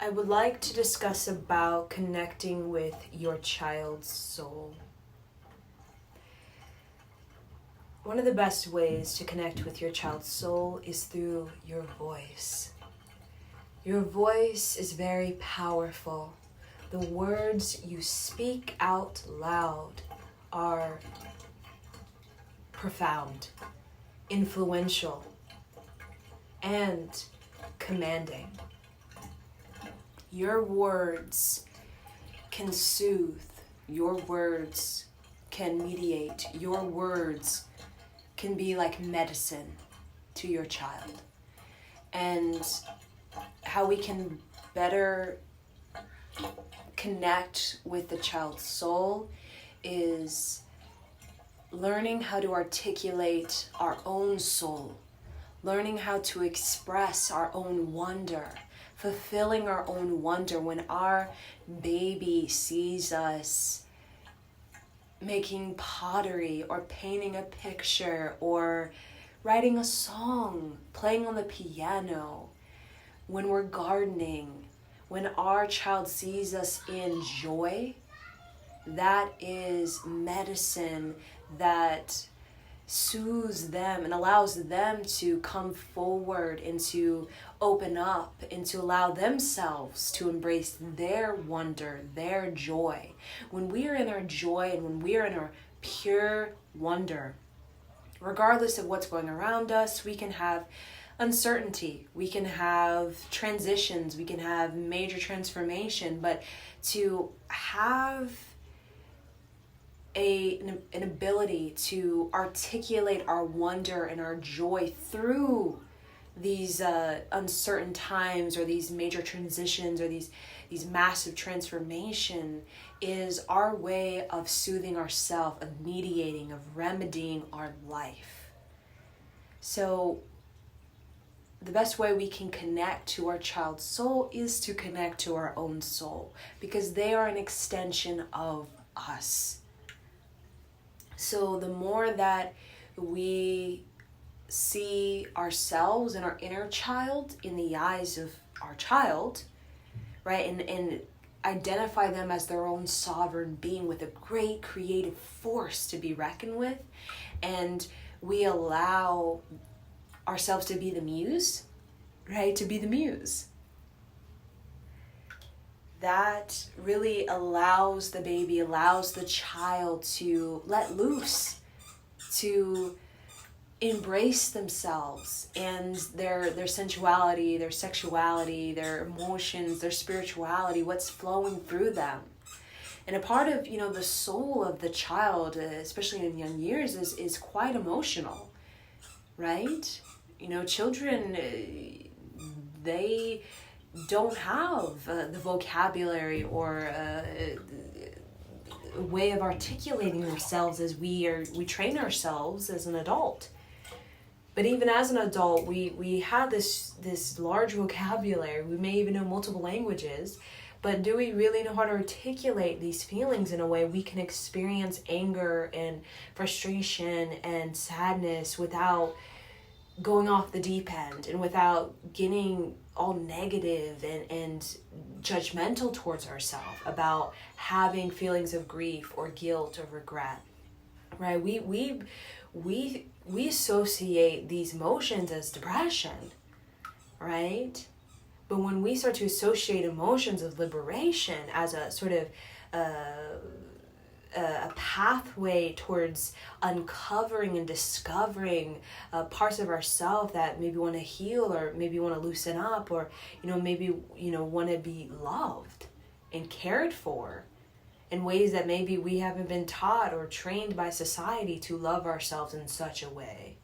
I would like to discuss about connecting with your child's soul. One of the best ways to connect with your child's soul is through your voice. Your voice is very powerful. The words you speak out loud are profound, influential, and commanding. Your words can soothe. Your words can mediate. Your words can be like medicine to your child. And how we can better connect with the child's soul is learning how to articulate our own soul, learning how to express our own wonder, fulfilling our own wonder when our baby sees us making pottery or painting a picture or writing a song, playing on the piano, when we're gardening, when our child sees us in joy. That is medicine that soothes them and allows them to come forward and to open up and to allow themselves to embrace their wonder, their joy. When we are in our joy and when we are in our pure wonder, regardless of what's going around us, we can have uncertainty, we can have transitions, we can have major transformation, but to have an ability to articulate our wonder and our joy through these uncertain times or these major transitions or these massive transformation is our way of soothing ourselves, of mediating, of remedying our life. So the best way we can connect to our child's soul is to connect to our own soul, because they are an extension of us. So the more that we see ourselves and our inner child in the eyes of our child, right, and identify them as their own sovereign being with a great creative force to be reckoned with, and we allow ourselves to be the muse, right, to be the muse, that really allows the baby, allows the child to let loose, to embrace themselves and their sensuality, their sexuality, their emotions, their spirituality, what's flowing through them. And a part of, the soul of the child, especially in young years, is quite emotional, right? Children, they don't have the vocabulary or a way of articulating themselves as we train ourselves as an adult. But even as an adult, we have this large vocabulary. We may even know multiple languages, but do we really know how to articulate these feelings in a way we can experience anger and frustration and sadness without going off the deep end and without getting all negative and judgmental towards ourselves about having feelings of grief or guilt or regret, right? We associate these emotions as depression, right? But when we start to associate emotions of liberation as a sort of a pathway towards uncovering and discovering parts of ourselves that maybe want to heal or maybe want to loosen up or maybe want to be loved and cared for in ways that maybe we haven't been taught or trained by society to love ourselves in such a way.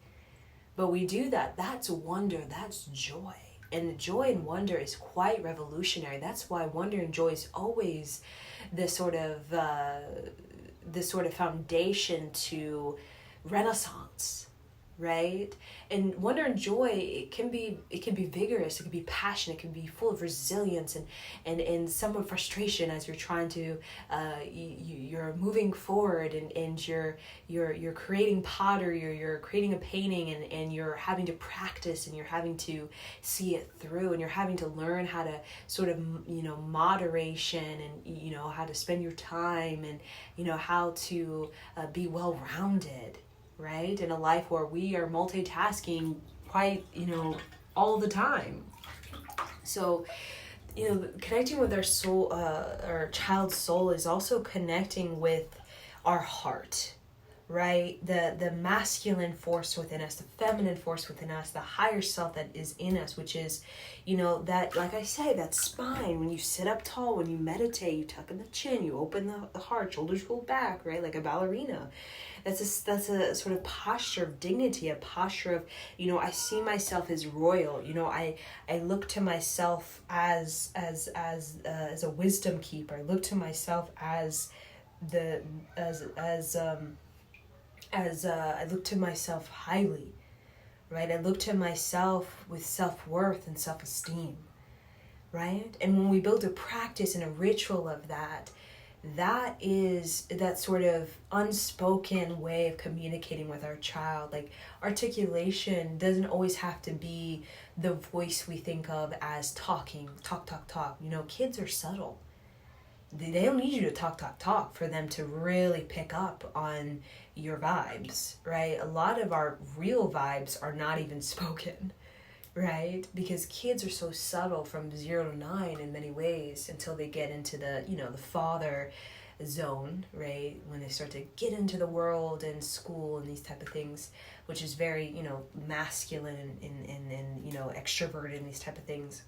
But we do that. That's wonder. That's joy. And joy and wonder is quite revolutionary. That's why wonder and joy is always this sort of foundation to Renaissance, right? And wonder and joy, it can be vigorous, it can be passionate, it can be full of resilience and somewhat frustration as you're trying to you're moving forward, and you're creating pottery, or you're creating a painting, and you're having to practice, and you're having to see it through, and you're having to learn how to sort of moderation, and how to spend your time, and how to be well-rounded, right? In a life where we are multitasking quite, all the time. So, connecting with our soul, our child's soul, is also connecting with our heart, right? The masculine force within us, the feminine force within us, the higher self that is in us, which is, that, like I say, that spine. When you sit up tall, when you meditate, you tuck in the chin, you open the heart, shoulders roll back, right? Like a ballerina. That's a sort of posture of dignity, a posture of, I see myself as royal. I look to myself as a wisdom keeper. I look to myself as I look to myself highly, right? I look to myself with self-worth and self-esteem, right? And when we build a practice and a ritual of that, that is that sort of unspoken way of communicating with our child. Like, articulation doesn't always have to be the voice we think of as talk. Kids are subtle. They don't need you to talk for them to really pick up on your vibes, right? A lot of our real vibes are not even spoken, right? Because kids are so subtle from 0 to 9 in many ways, until they get into the, the father zone, right? When they start to get into the world and school and these type of things, which is very, masculine and extroverted and these type of things.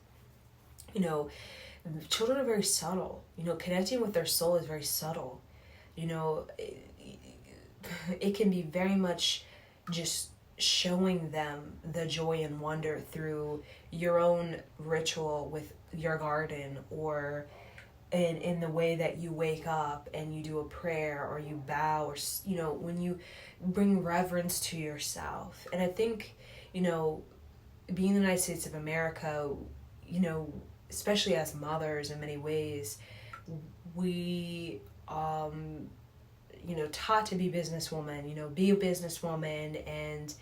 Children are very subtle. Connecting with their soul is very subtle. It can be very much just showing them the joy and wonder through your own ritual with your garden, or in the way that you wake up and you do a prayer, or you bow, or when you bring reverence to yourself. And I think being in the United States of America, especially as mothers, in many ways, we taught to be businesswoman, be a businesswoman, and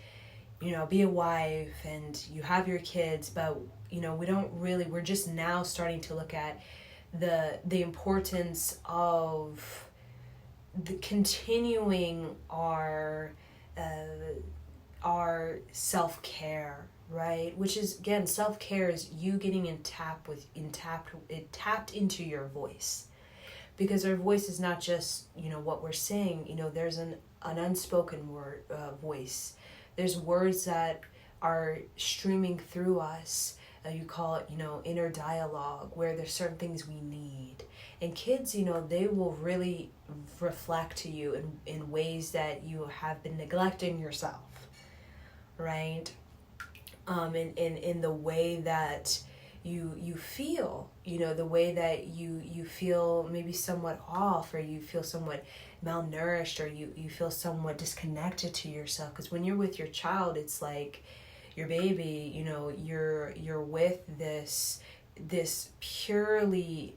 be a wife, and you have your kids, but we're just now starting to look at the importance of the continuing our self-care, right? Which is, again, self-care is you getting tapped into your voice. Because our voice is not just, what we're saying. There's an unspoken voice. There's words that are streaming through us. You call it, inner dialogue, where there's certain things we need. And kids, they will really reflect to you in ways that you have been neglecting yourself, right? In the way that you feel, the way that you feel maybe somewhat off, or you feel somewhat malnourished, or you feel somewhat disconnected to yourself. Because when you're with your child, it's like your baby, you're with this purely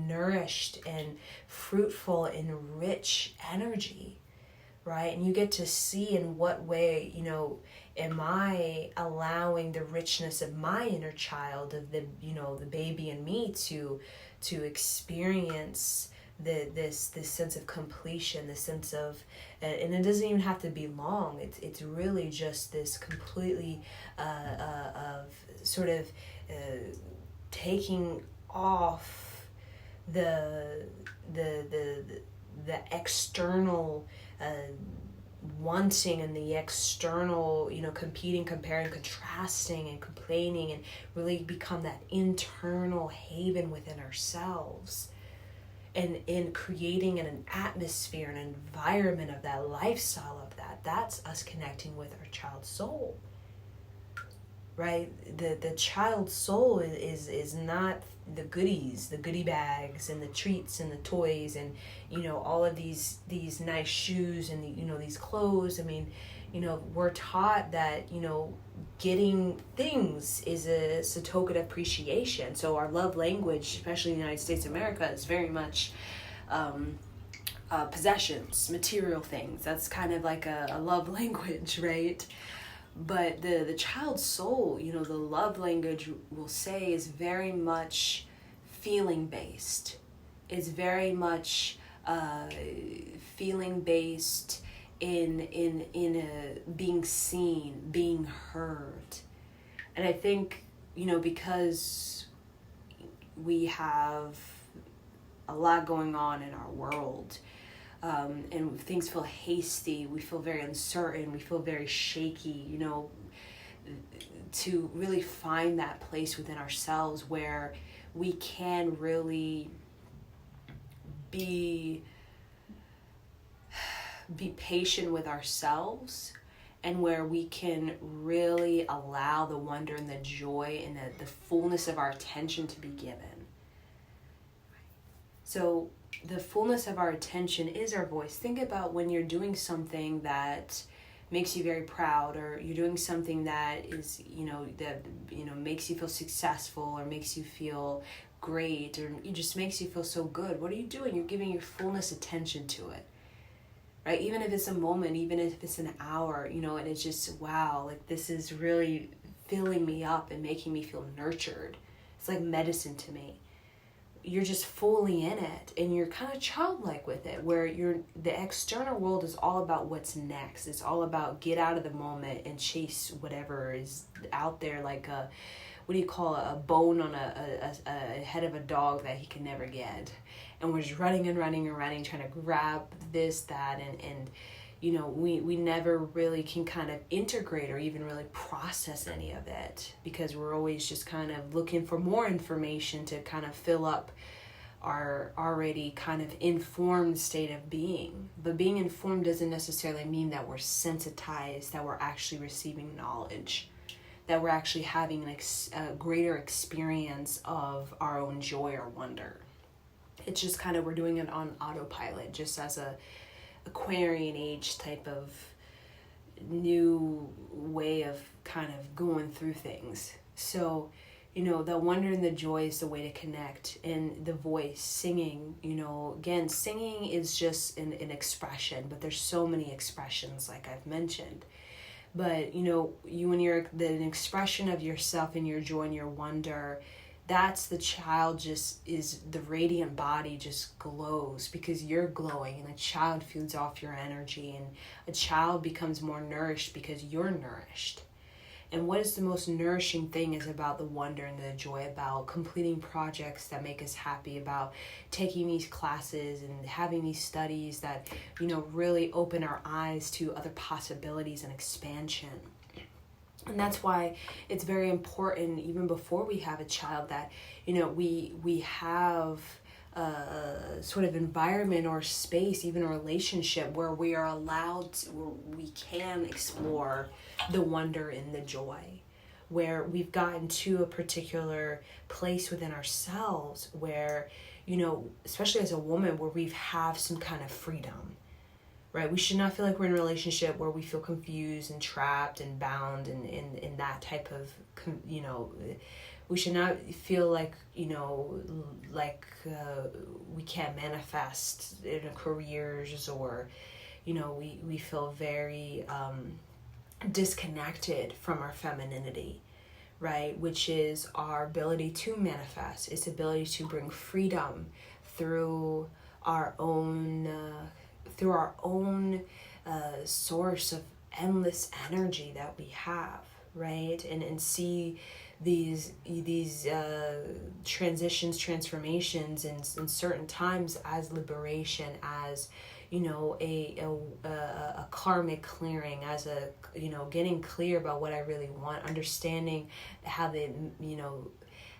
nourished and fruitful and rich energy, right? And you get to see in what way, am I allowing the richness of my inner child, of the baby in me, to experience this sense of completion, this sense of, and it doesn't even have to be long. It's really just this completely of sort of taking off the external wanting, and the external, competing, comparing, contrasting, and complaining, and really become that internal haven within ourselves, and in creating an atmosphere, an environment of that, lifestyle of that. That's us connecting with our child's soul, right? The child's soul is not the goodies, the goodie bags, and the treats, and the toys, and all of these nice shoes, and these clothes. I mean, we're taught that, getting things is a token of appreciation. So our love language, especially in the United States of America, is very much possessions, material things. That's kind of like a love language, right? But the child's soul, the love language, will say, is very much feeling based. It's very much feeling based in being seen, being heard. And I think, because we have a lot going on in our world, and things feel hasty, we feel very uncertain, we feel very shaky, to really find that place within ourselves where we can really be patient with ourselves, and where we can really allow the wonder and the joy and the fullness of our attention to be given. So the fullness of our attention is our voice. Think about when you're doing something that makes you very proud, or you're doing something that is, makes you feel successful, or makes you feel great, or it just makes you feel so good. What are you doing? You're giving your fullness attention to it, right? Even if it's a moment, even if it's an hour, and it's just, wow, like this is really filling me up and making me feel nurtured. It's like medicine to me. You're just fully in it, and you're kind of childlike with it, where the external world is all about what's next. It's all about get out of the moment and chase whatever is out there, like a bone on a head of a dog that he can never get. And we're just running and running and running, trying to grab this, that, and we never really can kind of integrate or even really process any of it, because we're always just kind of looking for more information to kind of fill up our already kind of informed state of being. But being informed doesn't necessarily mean that we're sensitized, that we're actually receiving knowledge, that we're actually having a greater experience of our own joy or wonder. It's just kind of, we're doing it on autopilot, just as a Aquarian age type of new way of kind of going through things. So, the wonder and the joy is the way to connect. And the voice, singing, again, singing is just an expression, but there's so many expressions, like I've mentioned. But, when you're an expression of yourself and your joy and your wonder, that's the child, just is the radiant body just glows because you're glowing, and a child feeds off your energy, and a child becomes more nourished because you're nourished. And what is the most nourishing thing is about the wonder and the joy, about completing projects that make us happy, about taking these classes and having these studies that, really open our eyes to other possibilities and expansion. And that's why it's very important, even before we have a child, that, we have a sort of environment or space, even a relationship, where we are allowed to, where we can explore the wonder and the joy, where we've gotten to a particular place within ourselves where, especially as a woman, where we have some kind of freedom. Right? We should not feel like we're in a relationship where we feel confused and trapped and bound and in that type of, we should not feel like, we can't manifest in our careers, or, we feel very disconnected from our femininity, right? Which is our ability to manifest, its ability to bring freedom through our own source of endless energy that we have, right? And see these transformations in certain times as liberation, as a karmic clearing, as a getting clear about what I really want, understanding how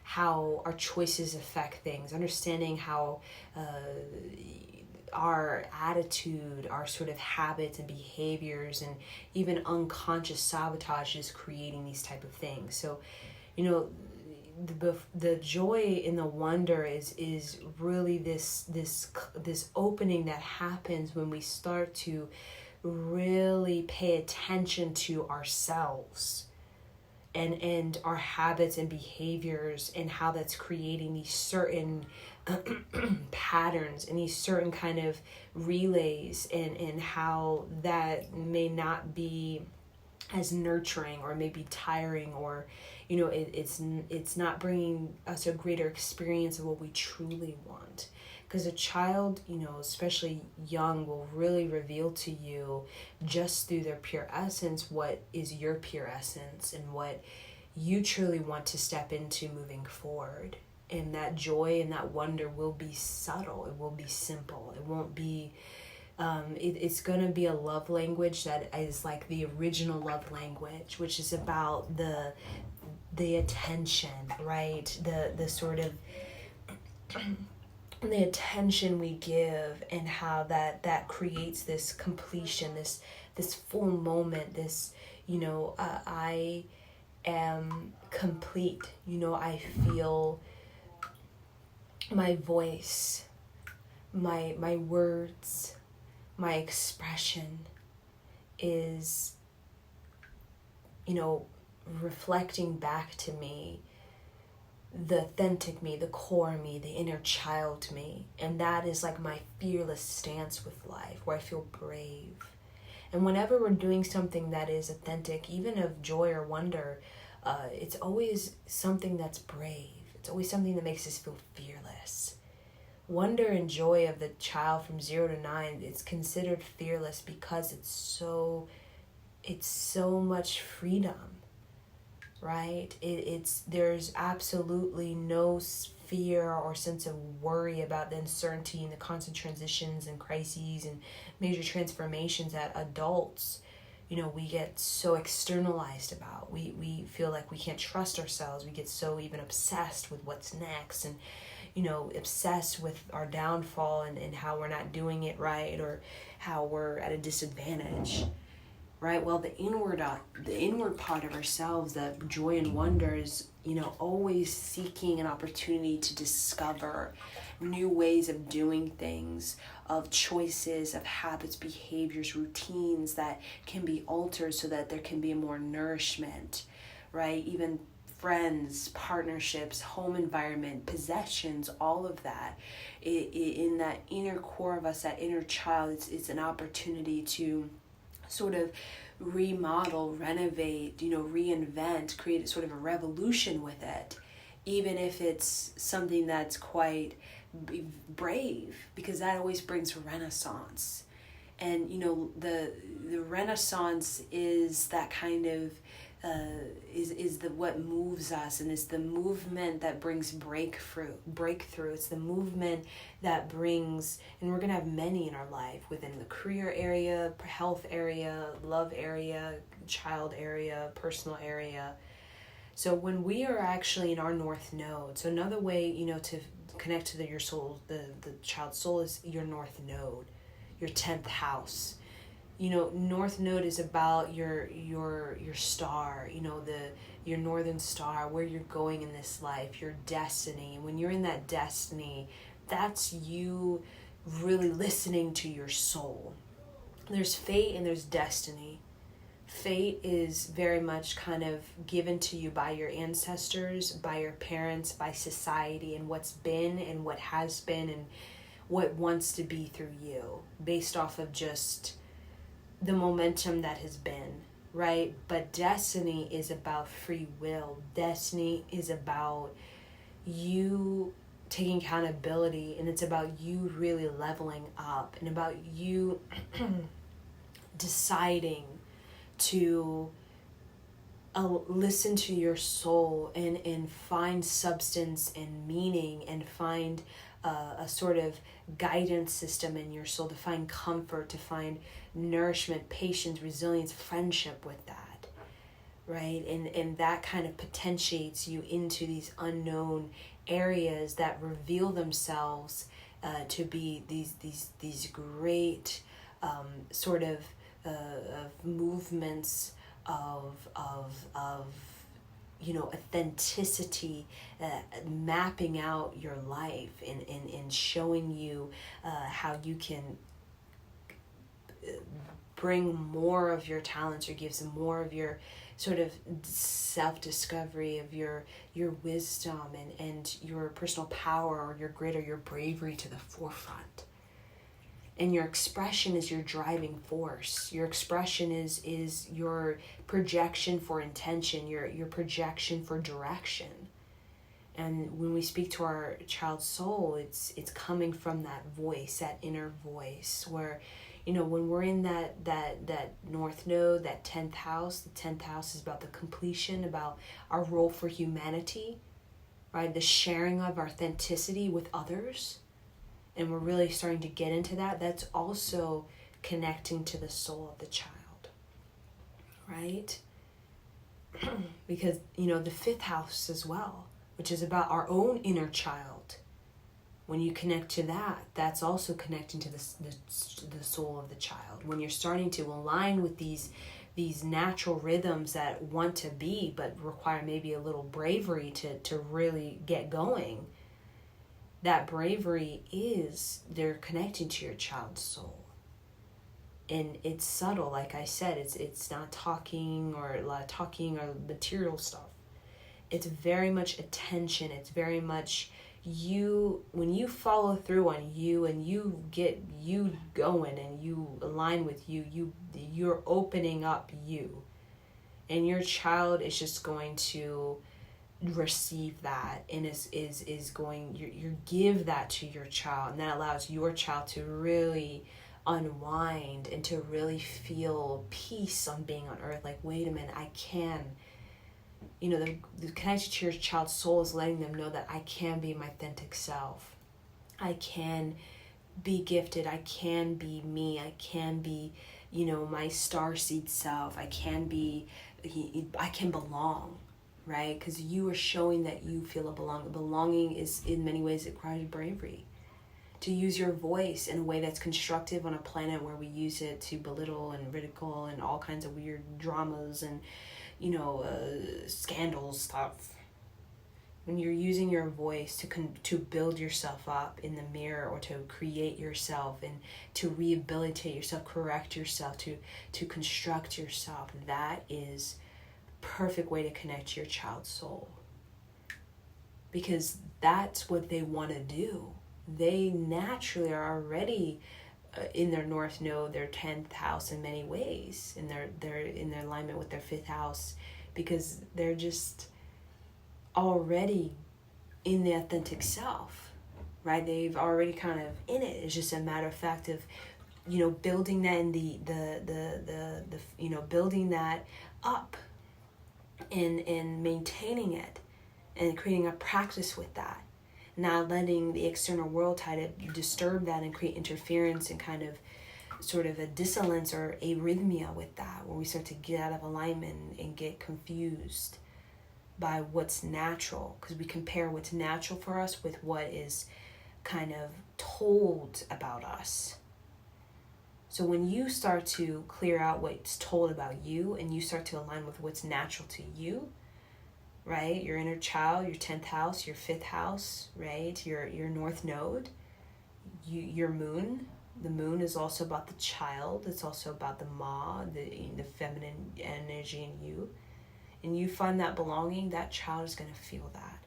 how our choices affect things, understanding how our attitude, our sort of habits and behaviors, and even unconscious sabotage is creating these type of things. So, the joy and the wonder is really this opening that happens when we start to really pay attention to ourselves and our habits and behaviors, and how that's creating these certain patterns and these certain kind of relays, and how that may not be as nurturing, or maybe tiring, or it's not bringing us a greater experience of what we truly want. Because a child, especially young, will really reveal to you just through their pure essence what is your pure essence and what you truly want to step into moving forward. And that joy and that wonder will be subtle. It will be simple. It won't be it's going to be a love language that is like the original love language, which is about the attention, right? The sort of the attention we give, and how that creates this completion, this full moment, this I am complete. I feel my voice, my words, my expression is reflecting back to me the authentic me, the core me, the inner child me. And that is like my fearless stance with life, where I feel brave. And whenever we're doing something that is authentic, even of joy or wonder, it's always something that's brave. It's always something that makes us feel fearless. Wonder and joy of the child from 0 to 9, it's considered fearless because it's so much freedom, right? There's absolutely no fear or sense of worry about the uncertainty and the constant transitions and crises and major transformations that adults, we get so externalized about. We feel like we can't trust ourselves. We get so even obsessed with what's next, and obsessed with our downfall and how we're not doing it right, or how we're at a disadvantage, right? Well, the inward part of ourselves, that joy and wonder, is always seeking an opportunity to discover new ways of doing things, of choices, of habits, behaviors, routines that can be altered so that there can be more nourishment, right? Even friends, partnerships, home environment, possessions, all of that. In that inner core of us, that inner child, it's an opportunity to sort of remodel, renovate, reinvent, create sort of a revolution with it, even if it's something that's quite brave, because that always brings renaissance. And the renaissance is that kind of is the what moves us, and it's the movement that brings breakthrough. It's the movement that brings, and we're gonna have many in our life, within the career area, health area, love area, child area, personal area. So when we are actually in our north node, so another way to connect to your soul, the child's soul, is your north node, your 10th house. North node is about your star, your northern star, where you're going in this life, your destiny. When you're in that destiny, that's you really listening to your soul. There's fate and there's destiny. Fate is very much kind of given to you by your ancestors, by your parents, by society, and what's been and what has been and what wants to be through you, based off of just the momentum that has been, right? But destiny is about free will. Destiny is about you taking accountability, and it's about you really leveling up, and about you deciding to listen to your soul and find substance and meaning, and find a sort of guidance system in your soul, to find comfort, to find nourishment, patience, resilience, friendship with that, right? And that kind of potentiates you into these unknown areas that reveal themselves to be these great sort of movements of authenticity, mapping out your life and showing you how you can bring more of your talents or gives more of your sort of self-discovery of your wisdom and your personal power or your grit or your bravery to the forefront. And your expression is your driving force. Your expression is your projection for intention, your projection for direction. And when we speak to our child's soul, it's coming from that voice, that inner voice, where, you know, when we're in that north node, that 10th house, the 10th house is about the completion, about our role for humanity, right? The sharing of our authenticity with others. And we're really starting to get into that. That's also connecting to the soul of the child, right? Because, you know, the 5th house as well, which is about our own inner child. When you connect to that, that's also connecting to the soul of the child. When you're starting to align with these natural rhythms that want to be, but require maybe a little bravery to really get going, that bravery is they're connecting to your child's soul. And it's subtle, like I said, it's not talking or material stuff. It's very much attention. It's very much you, when you follow through on you and you get you going and you align with you're opening up you. And your child is just going to receive that and is going, you give that to your child, and that allows your child to really unwind and to really feel peace on being on earth. Like, wait a minute, I can, you know, the connection to your child's soul is letting them know that I can be my authentic self. I can be gifted. I can be me. I can be, you know, my starseed self. I can belong, right? Because you are showing that you feel a belonging. Belonging is, in many ways, it requires bravery. To use your voice in a way that's constructive on a planet where we use it to belittle and ridicule and all kinds of weird dramas and, you know, scandals stuff. When you're using your voice to build yourself up in the mirror, or to create yourself and to rehabilitate yourself, correct yourself, to construct yourself, that is perfect way to connect to your child's soul. Because that's what they want to do. They naturally are already in their north node, their 10th house in many ways, and they're in their alignment with their 5th house, because they're just already in the authentic self, right? They've already kind of in it. It's just a matter of fact of, you know, building that in the you know, building that up and maintaining it and creating a practice with that. Not letting the external world try to disturb that and create interference and kind of sort of a dissonance or arrhythmia with that, where we start to get out of alignment and get confused by what's natural, because we compare what's natural for us with what is kind of told about us. So when you start to clear out what's told about you and you start to align with what's natural to you, right? Your inner child, your 10th house, your 5th house, right? Your north node, your moon. The moon is also about the child. It's also about the ma, the feminine energy in you. And you find that belonging, that child is going to feel that.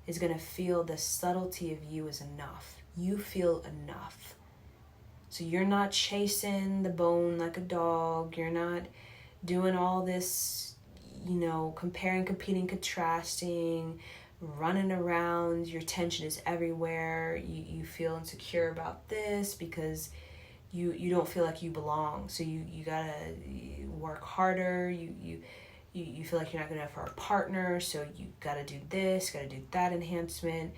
Is going to feel the subtlety of you is enough. You feel enough. So you're not chasing the bone like a dog. You're not doing all this, you know, comparing, competing, contrasting, running around. Your tension is everywhere. You feel insecure about this because you don't feel like you belong. So you gotta work harder. You feel like you're not good enough for a partner, so you gotta do this, gotta do that enhancement.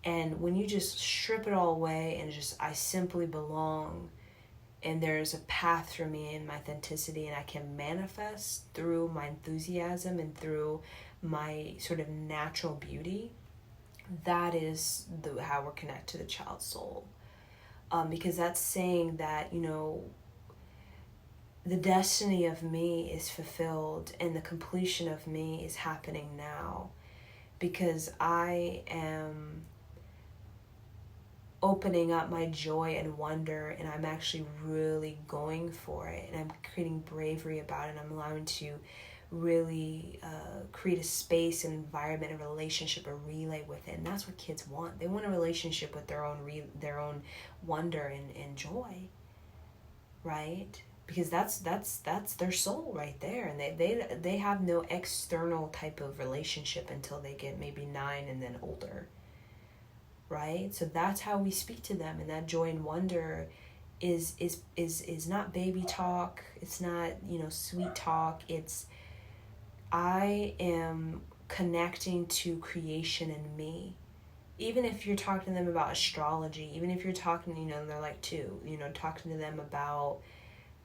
And when you just strip it all away and just, I simply belong, and there's a path for me in my authenticity, and I can manifest through my enthusiasm and through my sort of natural beauty, that is how we're connected to the child's soul. Because that's saying that, you know, the destiny of me is fulfilled and the completion of me is happening now, because I am opening up my joy and wonder, and I'm actually really going for it, and I'm creating bravery about it, and I'm allowing to really create a space, an environment, a relationship, a relay with it. And that's what kids want. They want a relationship with their own wonder and joy, right? Because that's their soul right there, and they have no external type of relationship until they get maybe 9 and then older, right? So that's how we speak to them, and that joy and wonder is not baby talk. It's not, sweet talk. It's, I am connecting to creation in me. Even if you're talking to them about astrology, even if you're talking, they're like 2, talking to them about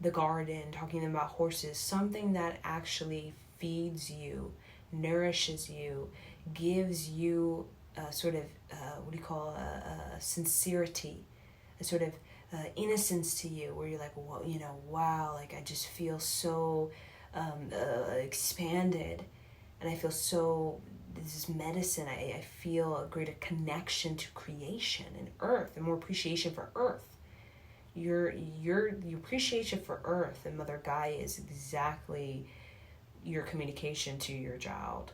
the garden, talking to them about horses, something that actually feeds you, nourishes you, gives you a sort of, a sincerity, a sort of innocence to you, where you're like, well, wow, like I just feel so expanded, and I feel so, this is medicine. I feel a greater connection to creation and earth, and more appreciation for earth. Your appreciation for earth and Mother Gaia is exactly your communication to your child.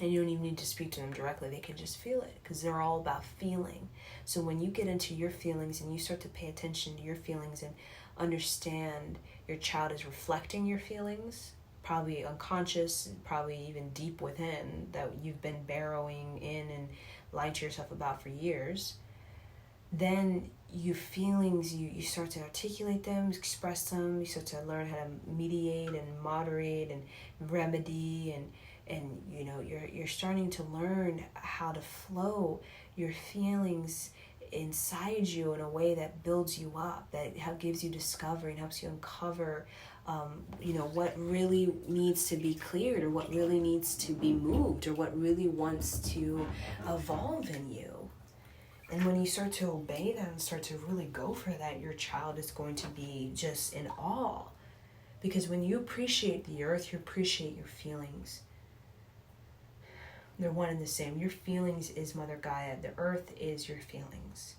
And you don't even need to speak to them directly. They can just feel it, because they're all about feeling. So when you get into your feelings and you start to pay attention to your feelings and understand your child is reflecting your feelings, probably unconscious, probably even deep within, that you've been burrowing in and lying to yourself about for years, then your feelings, you start to articulate them, express them, you start to learn how to mediate and moderate and remedy, and you're starting to learn how to flow your feelings inside you in a way that builds you up, that gives you discovery and helps you uncover what really needs to be cleared, or what really needs to be moved, or what really wants to evolve in you. And when you start to obey that and start to really go for that, your child is going to be just in awe. Because when you appreciate the earth, you appreciate your feelings. They're one and the same. Your feelings is Mother Gaia. The earth is your feelings.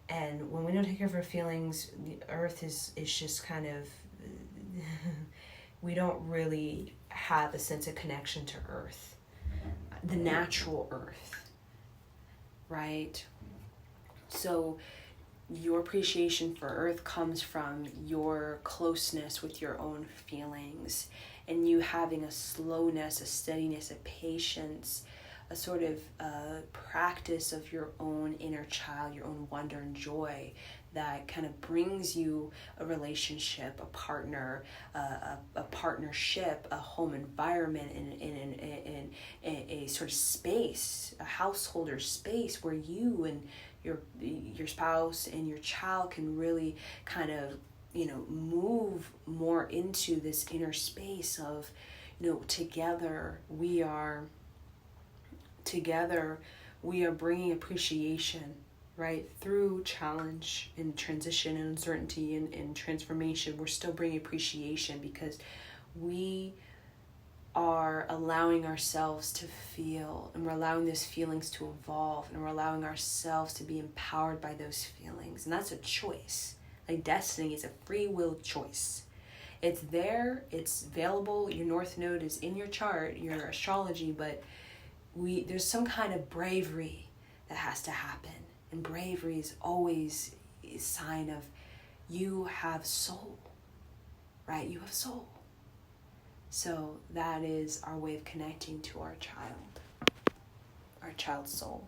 And when we don't take care of our feelings, the earth is just kind of, we don't really have a sense of connection to earth. The natural earth. Right? So your appreciation for earth comes from your closeness with your own feelings, and you having a slowness, a steadiness, a patience, a sort of practice of your own inner child, your own wonder and joy, that kind of brings you a relationship, a partner, a partnership, a home environment, in a sort of space, a householder space, where you and your spouse and your child can really kind of move more into this inner space of together we are bringing appreciation, right? Through challenge and transition and uncertainty and transformation, we're still bringing appreciation, because we are allowing ourselves to feel, and we're allowing those feelings to evolve, and we're allowing ourselves to be empowered by those feelings. And that's a choice. Like destiny is a free will choice. It's there, it's available, your North Node is in your chart, your astrology, but there's some kind of bravery that has to happen. And bravery is always a sign of you have soul, right? You have soul. So that is our way of connecting to our child's soul.